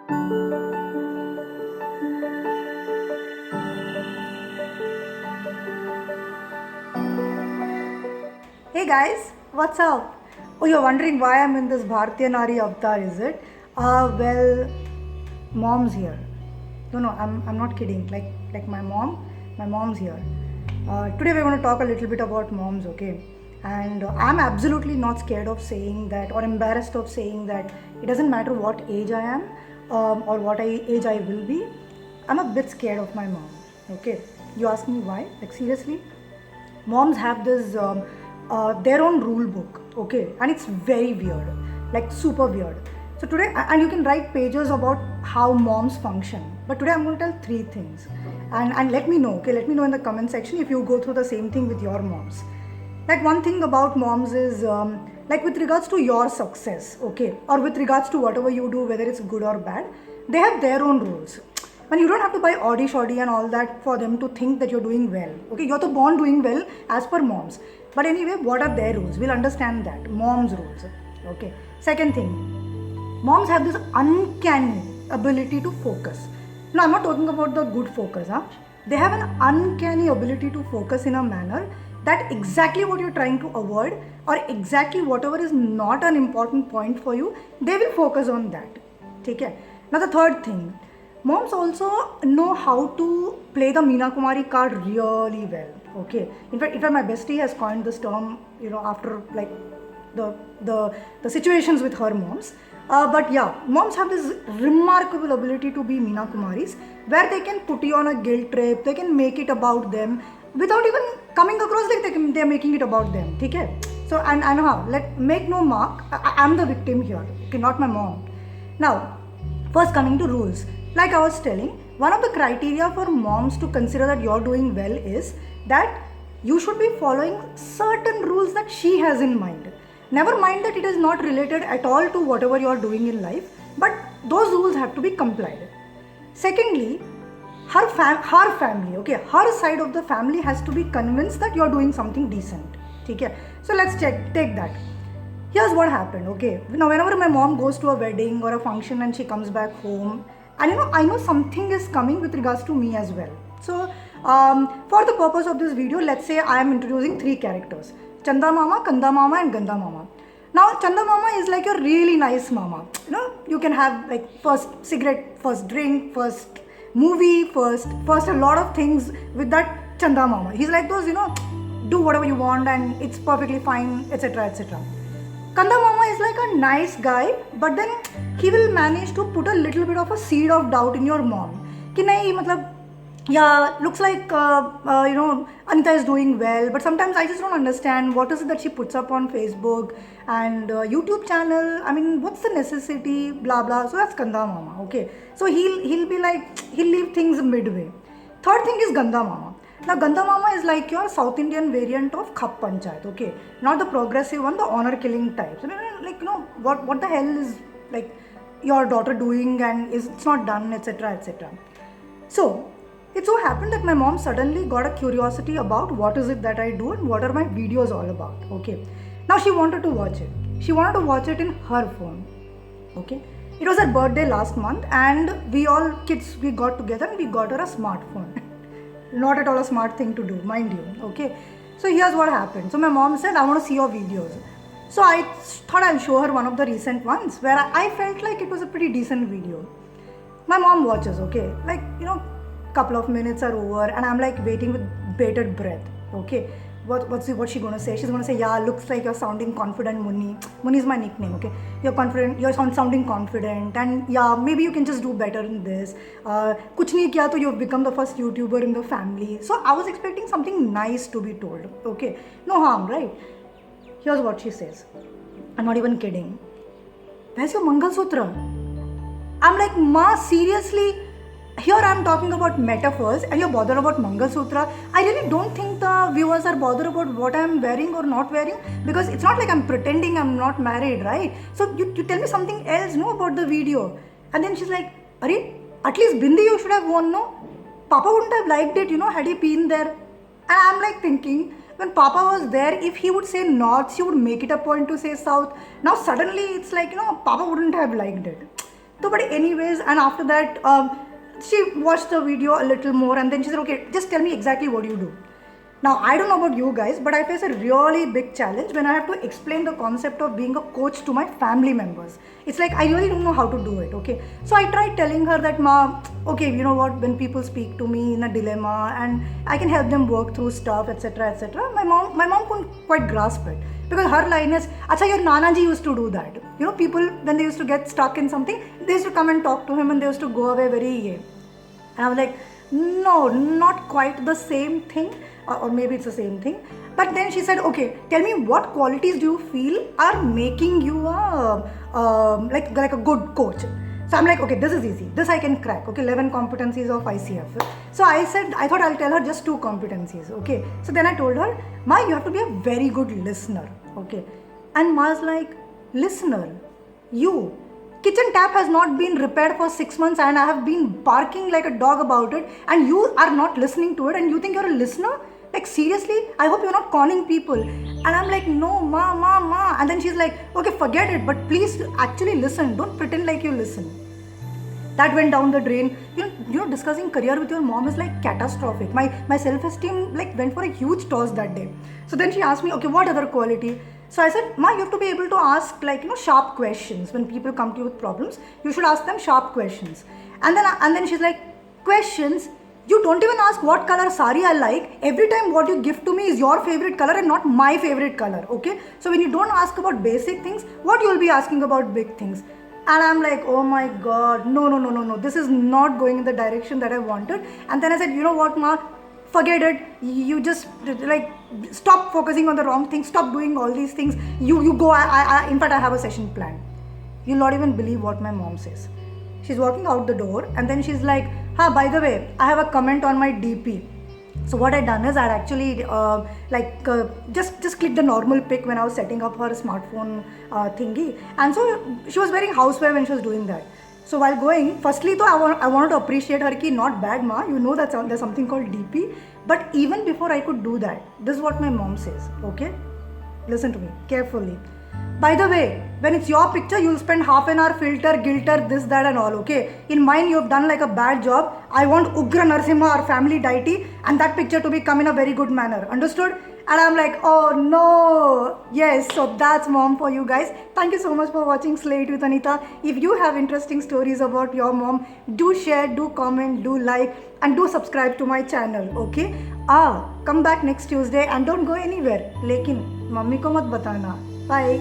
Hey guys, what's up? Oh, you're wondering why I'm in this Bharatiya Nari avatar, is it? Well, mom's here. No, I'm not kidding. Like my mom's here. Today we're going to talk a little bit about moms, okay? And I'm absolutely not scared of saying that or embarrassed of saying that it doesn't matter what age I am or what age I will be. I'm a bit scared of my mom, okay? You ask me why? Like seriously? Moms have this their own rule book, okay, and it's very weird, like super weird. So today, and you can write pages about how moms function, but today I'm going to tell three things, and let me know, okay, let me know in the comment section if you go through the same thing with your moms. Like one thing about moms is like with regards to your success, okay, or with regards to whatever you do, whether it's good or bad, they have their own rules. And you don't have to buy Audi shoddy and all that for them to think that you're doing well, okay? You're the born doing well as per moms. But anyway, what are their rules? We'll understand that. Mom's rules, okay? Second thing, moms have this uncanny ability to focus. No, I'm not talking about the good focus, huh? They have an uncanny ability to focus in a manner that exactly what you're trying to avoid or exactly whatever is not an important point for you, they will focus on that. Okay? Now the third thing, moms also know how to play the Meena Kumari card really well. Okay. In fact, my bestie has coined this term, after like the situations with her moms. But yeah, moms have this remarkable ability to be Meena Kumaris, where they can put you on a guilt trip, they can make it about them without even coming across like they're making it about them. Okay? So and make no mark, I'm the victim here, okay, not my mom. Now, first coming to rules. Like I was telling, one of the criteria for moms to consider that you're doing well is that you should be following certain rules that she has in mind. Never mind that it is not related at all to whatever you're doing in life, but those rules have to be complied. Secondly, her family, okay, her side of the family has to be convinced that you're doing something decent. Okay? So let's take that. Here's what happened, okay? Now, whenever my mom goes to a wedding or a function and she comes back home, and I know something is coming with regards to me as well. So, for the purpose of this video, let's say I am introducing three characters: Chanda Mama, Kanda Mama, and Ganda Mama. Now, Chanda Mama is like a really nice mama. You can have like first cigarette, first drink, first movie, first a lot of things with that Chanda Mama. He's like those, do whatever you want and it's perfectly fine, etc., etc. Kanda Mama is like a nice guy, but then he will manage to put a little bit of a seed of doubt in your mom. Ki nahi, matlab, yeah, looks like, Anita is doing well, but sometimes I just don't understand what is it that she puts up on Facebook and YouTube channel. I mean, what's the necessity, blah, blah. So that's Kanda Mama, okay. So he'll be like, he'll leave things midway. Third thing is Ganda Mama. Now, Ganda Mama is like your South Indian variant of Khap Panchayat, okay? Not the progressive one, the honor killing types. I mean, like, what the hell is like your daughter doing and it's not done, etc., etc. So, it so happened that my mom suddenly got a curiosity about what is it that I do and what are my videos all about, okay? Now, she wanted to watch it. She wanted to watch it in her phone, okay? It was her birthday last month and we all kids, we got together and we got her a smartphone. Not at all a smart thing to do, mind you, okay? So here's what happened. So my mom said, I want to see your videos. So I thought I'll show her one of the recent ones where I felt like it was a pretty decent video. My mom watches, okay? Like, couple of minutes are over and I'm like waiting with bated breath, okay? What's she gonna say? She's gonna say, yeah, looks like you're sounding confident, Munni. Munni is my nickname, okay? You're confident, you're sounding confident, and yeah, maybe you can just do better in this. Kuch nahi kiya, to you've become the first YouTuber in the family. So I was expecting something nice to be told, okay? No harm, right? Here's what she says. I'm not even kidding. Where's your Mangal Sutra? I'm like, Ma, seriously? Here I'm talking about metaphors and you're bothered about Mangal Sutra. I really don't think the viewers are bothered about what I'm wearing or not wearing, because it's not like I'm pretending I'm not married, right? So you tell me something else, no, about the video. And then she's like, Are, at least Bindi you should have worn, no? Papa wouldn't have liked it, had he been there. And I'm like thinking, when Papa was there, if he would say north, she would make it a point to say south. Now suddenly it's like, Papa wouldn't have liked it. So, but anyways, and after that, she watched the video a little more, and then she said, okay, just tell me exactly what you do. Now, I don't know about you guys, but I face a really big challenge when I have to explain the concept of being a coach to my family members. It's like I really don't know how to do it, okay? So I tried telling her that, Ma, okay, you know what, when people speak to me in a dilemma and I can help them work through stuff, etc., etc., my mom couldn't quite grasp it. Because her line is, Acha, your Nana ji used to do that. You know, people, when they used to get stuck in something, they used to come and talk to him and they used to go away very. And I was like, no, not quite the same thing, or maybe it's the same thing. But then she said, okay, tell me what qualities do you feel are making you like a good coach? So I'm like, okay, this is easy. This I can crack. Okay, 11 competencies of ICF. So I thought I'll tell her just 2 competencies. Okay. So then I told her, Ma, you have to be a very good listener. Okay. And Ma's like, listener? You? Kitchen tap has not been repaired for 6 months and I have been barking like a dog about it and you are not listening to it and you think you're a listener? Like seriously? I hope you're not conning people. And I'm like, no, ma. And then she's like, okay, forget it, but please actually listen. Don't pretend like you listen. That went down the drain. You know, discussing career with your mom is like catastrophic. My self-esteem like went for a huge toss that day. So then she asked me, okay, what other quality? So I said, Ma, you have to be able to ask like, sharp questions. When people come to you with problems, you should ask them sharp questions. And then she's like, questions? You don't even ask what color sari I like. Every time what you give to me is your favorite color and not my favorite color, okay? So when you don't ask about basic things, what you will be asking about big things? And I'm like, oh my God, no. This is not going in the direction that I wanted. And then I said, you know what, Ma? Forget it. You just like stop focusing on the wrong things. Stop doing all these things. You go. In fact, I have a session planned. You'll not even believe what my mom says. She's walking out the door and then she's like, by the way, I have a comment on my DP. So what I done is I actually just clicked the normal pic when I was setting up her smartphone thingy. And so she was wearing housewear when she was doing that. So while going, firstly, though, I wanted to appreciate her ki not bad, Ma. You know that there's something called DP. But even before I could do that, this is what my mom says. Okay, listen to me carefully. By the way, when it's your picture, you'll spend half an hour filter, gilter, this, that, and all. Okay. In mine, you have done like a bad job. I want Ugra Narsimha, our family deity, and that picture to be come in a very good manner. Understood? And I'm like, oh no. Yes, so that's mom for you guys. Thank you so much for watching Slate with Anita. If you have interesting stories about your mom, do share, do comment, do like, and do subscribe to my channel. Okay? Come back next Tuesday and don't go anywhere. Lekin, mummy ko mat batana. Bye.